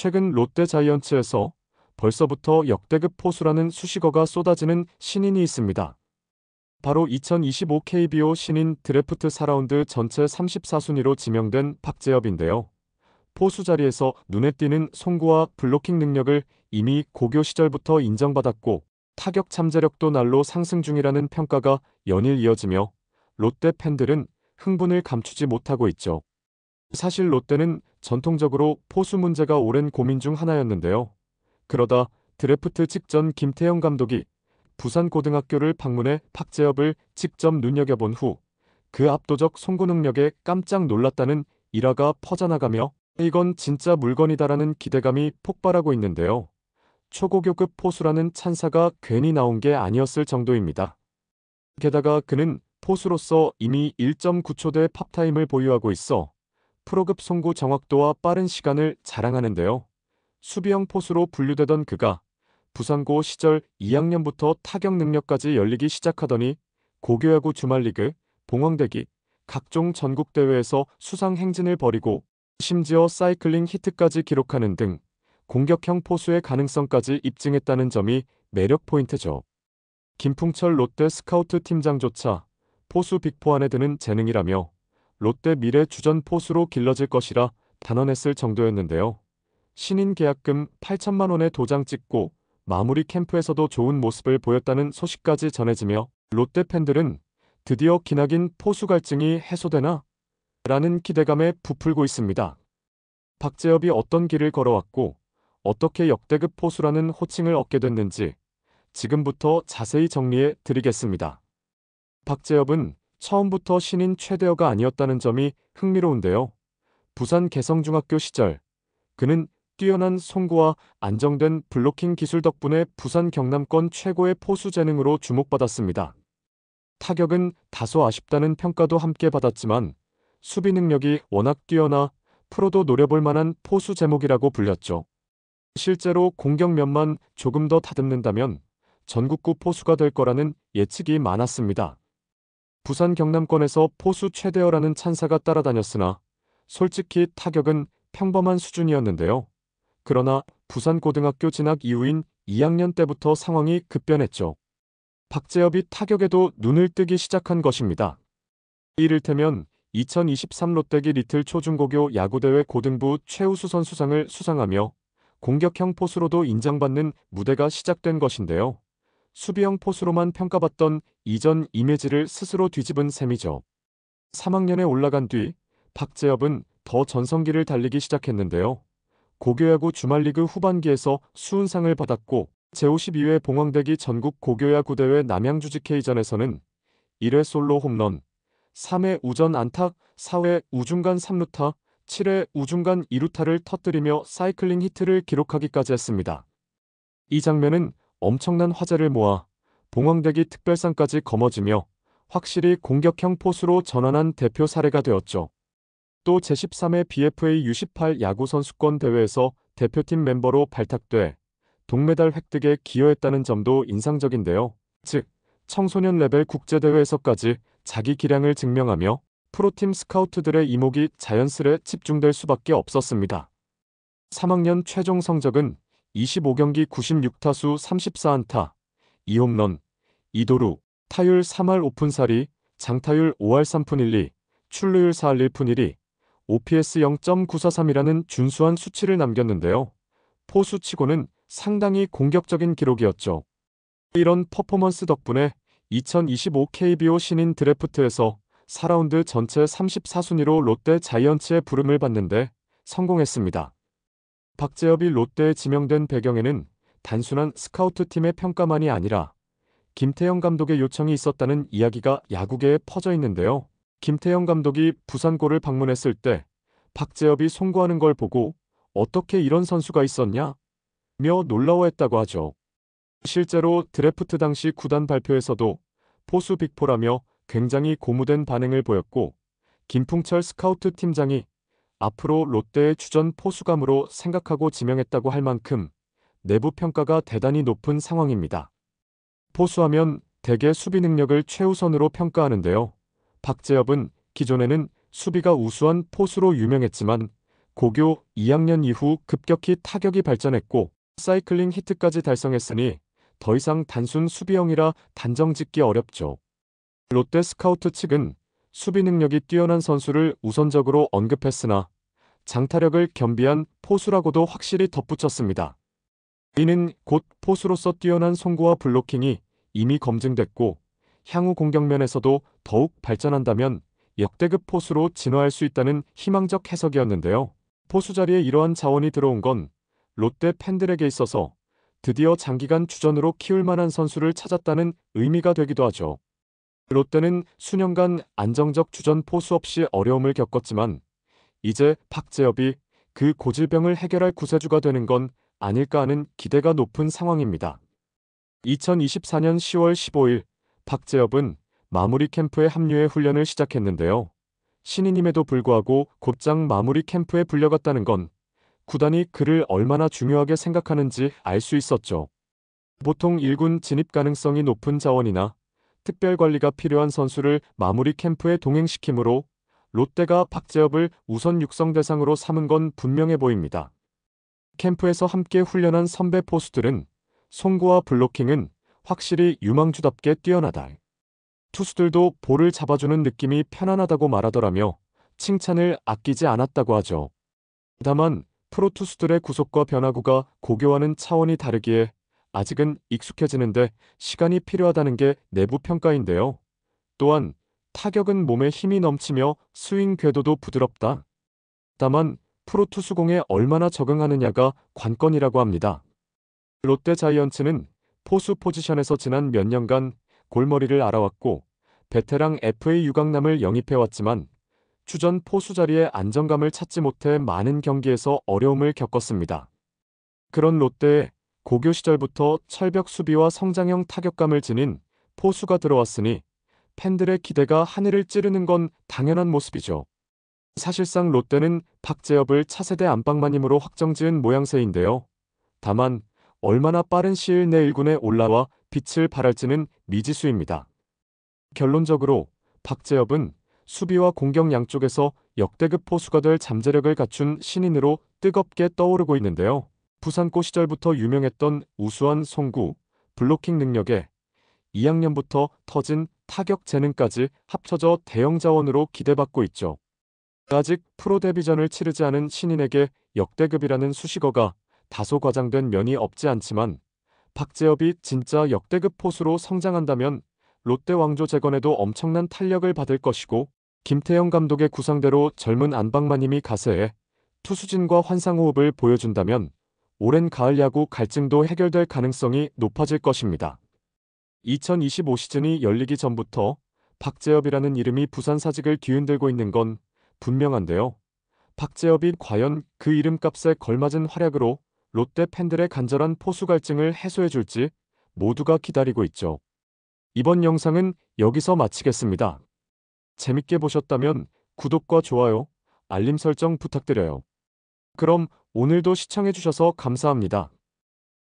최근 롯데 자이언츠에서 벌써부터 역대급 포수라는 수식어가 쏟아지는 신인이 있습니다. 바로 2025 KBO 신인 드래프트 4라운드 전체 34순위로 지명된 박재엽인데요. 포수 자리에서 눈에 띄는 송구와 블로킹 능력을 이미 고교 시절부터 인정받았고 타격 잠재력도 날로 상승 중이라는 평가가 연일 이어지며 롯데 팬들은 흥분을 감추지 못하고 있죠. 사실 롯데는 전통적으로 포수 문제가 오랜 고민 중 하나였는데요. 그러다 드래프트 직전 김태형 감독이 부산고등학교를 방문해 박재엽을 직접 눈여겨본 후 그 압도적 송구 능력에 깜짝 놀랐다는 일화가 퍼져나가며 이건 진짜 물건이다라는 기대감이 폭발하고 있는데요. 초고교급 포수라는 찬사가 괜히 나온 게 아니었을 정도입니다. 게다가 그는 포수로서 이미 1.9초대 팝타임을 보유하고 있어 프로급 송구 정확도와 빠른 시간을 자랑하는데요. 수비형 포수로 분류되던 그가 부산고 시절 2학년부터 타격 능력까지 열리기 시작하더니 고교야구 주말리그, 봉황대기, 각종 전국대회에서 수상 행진을 벌이고 심지어 사이클링 히트까지 기록하는 등 공격형 포수의 가능성까지 입증했다는 점이 매력 포인트죠. 김풍철 롯데 스카우트 팀장조차 포수 빅4 안에 드는 재능이라며 롯데 미래 주전 포수로 길러질 것이라 단언했을 정도였는데요. 신인 계약금 8천만 원에 도장 찍고 마무리 캠프에서도 좋은 모습을 보였다는 소식까지 전해지며 롯데 팬들은 드디어 기나긴 포수 갈증이 해소되나? 라는 기대감에 부풀고 있습니다. 박재엽이 어떤 길을 걸어왔고 어떻게 역대급 포수라는 호칭을 얻게 됐는지 지금부터 자세히 정리해 드리겠습니다. 박재엽은 처음부터 신인 최대어가 아니었다는 점이 흥미로운데요. 부산 개성중학교 시절 그는 뛰어난 송구와 안정된 블로킹 기술 덕분에 부산 경남권 최고의 포수 재능으로 주목받았습니다. 타격은 다소 아쉽다는 평가도 함께 받았지만 수비 능력이 워낙 뛰어나 프로도 노려볼 만한 포수 제목이라고 불렸죠. 실제로 공격면만 조금 더 다듬는다면 전국구 포수가 될 거라는 예측이 많았습니다. 부산 경남권에서 포수 최대어라는 찬사가 따라다녔으나 솔직히 타격은 평범한 수준이었는데요. 그러나 부산고등학교 진학 이후인 2학년 때부터 상황이 급변했죠. 박재엽이 타격에도 눈을 뜨기 시작한 것입니다. 이를테면 2023 롯데기 리틀 초중고교 야구대회 고등부 최우수 선수상을 수상하며 공격형 포수로도 인정받는 무대가 시작된 것인데요. 수비형 포수로만 평가받던 이전 이미지를 스스로 뒤집은 셈이죠. 3학년에 올라간 뒤 박재엽은 더 전성기를 달리기 시작했는데요. 고교야구 주말리그 후반기에서 수훈상을 받았고 제52회 봉황대기 전국 고교야구대회 남양주지K전에서는 1회 솔로 홈런, 3회 우전 안타, 4회 우중간 3루타, 7회 우중간 2루타를 터뜨리며 사이클링 히트를 기록하기까지 했습니다. 이 장면은 엄청난 화제를 모아 봉황대기 특별상까지 거머쥐며 확실히 공격형 포수로 전환한 대표 사례가 되었죠. 또 제13회 BFA U18 야구선수권 대회에서 대표팀 멤버로 발탁돼 동메달 획득에 기여했다는 점도 인상적인데요. 즉, 청소년 레벨 국제대회에서까지 자기 기량을 증명하며 프로팀 스카우트들의 이목이 자연스레 집중될 수밖에 없었습니다. 3학년 최종 성적은 25경기 96타수 34안타, 2홈런, 2도루, 타율 3할 5푼4리, 장타율 5할 3푼 1리, 출루율 4할 1푼 1리, OPS 0.943이라는 준수한 수치를 남겼는데요. 포수치고는 상당히 공격적인 기록이었죠. 이런 퍼포먼스 덕분에 2025 KBO 신인 드래프트에서 4라운드 전체 34순위로 롯데 자이언츠의 부름을 받는데 성공했습니다. 박재엽이 롯데에 지명된 배경에는 단순한 스카우트팀의 평가만이 아니라 김태형 감독의 요청이 있었다는 이야기가 야구계에 퍼져 있는데요. 김태형 감독이 부산고를 방문했을 때 박재엽이 송구하는 걸 보고 어떻게 이런 선수가 있었냐? 며 놀라워했다고 하죠. 실제로 드래프트 당시 구단 발표에서도 포수 빅4라며 굉장히 고무된 반응을 보였고 김풍철 스카우트 팀장이 앞으로 롯데의 주전 포수감으로 생각하고 지명했다고 할 만큼 내부 평가가 대단히 높은 상황입니다. 포수하면 대개 수비 능력을 최우선으로 평가하는데요. 박재엽은 기존에는 수비가 우수한 포수로 유명했지만 고교 2학년 이후 급격히 타격이 발전했고 사이클링 히트까지 달성했으니 더 이상 단순 수비형이라 단정짓기 어렵죠. 롯데 스카우트 측은 수비 능력이 뛰어난 선수를 우선적으로 언급했으나 장타력을 겸비한 포수라고도 확실히 덧붙였습니다. 이는 곧 포수로서 뛰어난 송구와 블로킹이 이미 검증됐고 향후 공격면에서도 더욱 발전한다면 역대급 포수로 진화할 수 있다는 희망적 해석이었는데요. 포수 자리에 이러한 자원이 들어온 건 롯데 팬들에게 있어서 드디어 장기간 주전으로 키울 만한 선수를 찾았다는 의미가 되기도 하죠. 롯데는 수년간 안정적 주전 포수 없이 어려움을 겪었지만 이제 박재엽이 그 고질병을 해결할 구세주가 되는 건 아닐까 하는 기대가 높은 상황입니다. 2024년 10월 15일 박재엽은 마무리 캠프에 합류해 훈련을 시작했는데요. 신인임에도 불구하고 곧장 마무리 캠프에 불려갔다는 건 구단이 그를 얼마나 중요하게 생각하는지 알 수 있었죠. 보통 1군 진입 가능성이 높은 자원이나 특별 관리가 필요한 선수를 마무리 캠프에 동행시키므로 롯데가 박재엽을 우선 육성 대상으로 삼은 건 분명해 보입니다. 캠프에서 함께 훈련한 선배 포수들은 송구와 블로킹은 확실히 유망주답게 뛰어나다. 투수들도 볼을 잡아주는 느낌이 편안하다고 말하더라며 칭찬을 아끼지 않았다고 하죠. 다만 프로 투수들의 구속과 변화구가 고교와는 차원이 다르기에 아직은 익숙해지는데 시간이 필요하다는 게 내부 평가인데요. 또한 타격은 몸에 힘이 넘치며 스윙 궤도도 부드럽다. 다만 프로 투수공에 얼마나 적응하느냐가 관건이라고 합니다. 롯데 자이언츠는 포수 포지션에서 지난 몇 년간 골머리를 앓아왔고 베테랑 FA 유강남을 영입해왔지만 주전 포수 자리에 안정감을 찾지 못해 많은 경기에서 어려움을 겪었습니다. 그런 롯데에 고교 시절부터 철벽 수비와 성장형 타격감을 지닌 포수가 들어왔으니 팬들의 기대가 하늘을 찌르는 건 당연한 모습이죠. 사실상 롯데는 박재엽을 차세대 안방마님으로 확정지은 모양새인데요. 다만 얼마나 빠른 시일 내 1군에 올라와 빛을 발할지는 미지수입니다. 결론적으로 박재엽은 수비와 공격 양쪽에서 역대급 포수가 될 잠재력을 갖춘 신인으로 뜨겁게 떠오르고 있는데요. 부산고 시절부터 유명했던 우수한 송구, 블로킹 능력에 2학년부터 터진 타격 재능까지 합쳐져 대형 자원으로 기대받고 있죠. 아직 프로 데뷔전을 치르지 않은 신인에게 역대급이라는 수식어가 다소 과장된 면이 없지 않지만 박재엽이 진짜 역대급 포수로 성장한다면 롯데 왕조 재건에도 엄청난 탄력을 받을 것이고 김태형 감독의 구상대로 젊은 안방마님이 가세해 투수진과 환상호흡을 보여준다면 오랜 가을 야구 갈증도 해결될 가능성이 높아질 것입니다. 2025 시즌이 열리기 전부터 박재엽이라는 이름이 부산 사직을 뒤흔들고 있는 건 분명한데요. 박재엽이 과연 그 이름값에 걸맞은 활약으로 롯데 팬들의 간절한 포수 갈증을 해소해줄지 모두가 기다리고 있죠. 이번 영상은 여기서 마치겠습니다. 재밌게 보셨다면 구독과 좋아요, 알림 설정 부탁드려요. 그럼 오늘도 시청해주셔서 감사합니다.